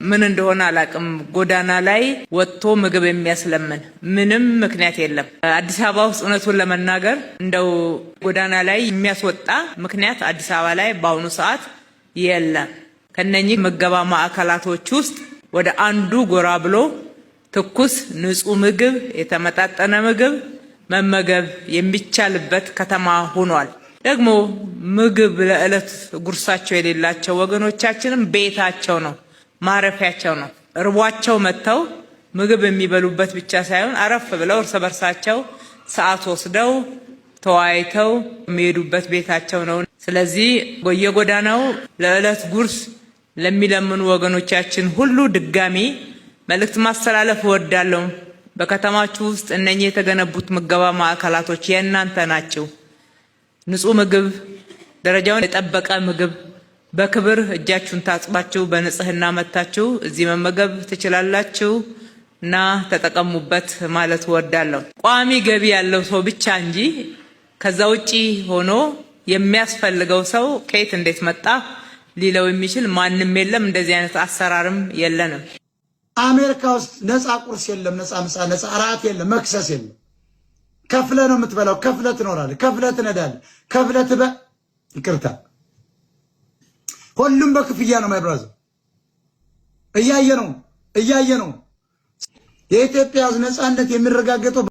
ምን እንደሆነ አላቅም ጎዳና ላይ ወጥቶ ምግብ የሚያስለምን ምንም ምክንያት የለም። አዲስ አበባ ውስጥ እውነቱን ለመናገር እንደው ጎዳና ላይ የሚያስወጣ ምክንያት አዲስ አበባ ላይ በአሁኑ ሰዓት የለም። ከነኚህ ምገባ ማዕከላቶች ውስጥ ወደ አንዱ ጎራ ብሎ ትኩስ ንጹህ ምግብ የተመጣጠነ ምግብ መመገብ የሚቻልበት ከተማ ሆኗል። ደግሞ ምግብ ለዕለት ጉርሳቸው የሌላቸው ወገኖቻችንም ቤታቸው ነው ማረፊያቸው ነው። እርቧቸው መተው ምግብ የሚበሉበት ብቻ ሳይሆን አረፍ ብለው እርስ በርሳቸው ሰዓት ወስደው ተወያይተው የሚሄዱበት ቤታቸው ነው። ስለዚህ በየጎዳናው ለዕለት ጉርስ ለሚለምኑ ወገኖቻችን ሁሉ ድጋሚ መልእክት ማስተላለፍ እወዳለሁ። በከተማችሁ ውስጥ እነኚህ የተገነቡት ምገባ ማዕከላቶች የእናንተ ናቸው። ንጹህ ምግብ፣ ደረጃውን የጠበቀ ምግብ በክብር እጃችሁን ታጥባችሁ በንጽህና መታችሁ እዚህ መመገብ ትችላላችሁ እና ተጠቀሙበት ማለት እወዳለሁ። ቋሚ ገቢ ያለው ሰው ብቻ እንጂ ከዛ ውጪ ሆኖ የሚያስፈልገው ሰው ከየት እንዴት መጣ ሊለው የሚችል ማንም የለም። እንደዚህ አይነት አሰራርም የለንም። አሜሪካ ውስጥ ነፃ ቁርስ የለም፣ ነፃ ምሳ፣ ነፃ እራት የለም፣ መክሰስ የለም። ከፍለ ነው የምትበላው፣ ከፍለ ትኖራለህ፣ ከፍለ ትነዳለህ፣ ከፍለ ይቅርታ ሁሉም በክፍያ ነው። ማይብራዝ እያየ ነው። የኢትዮጵያ ነፃነት የሚረጋገጠው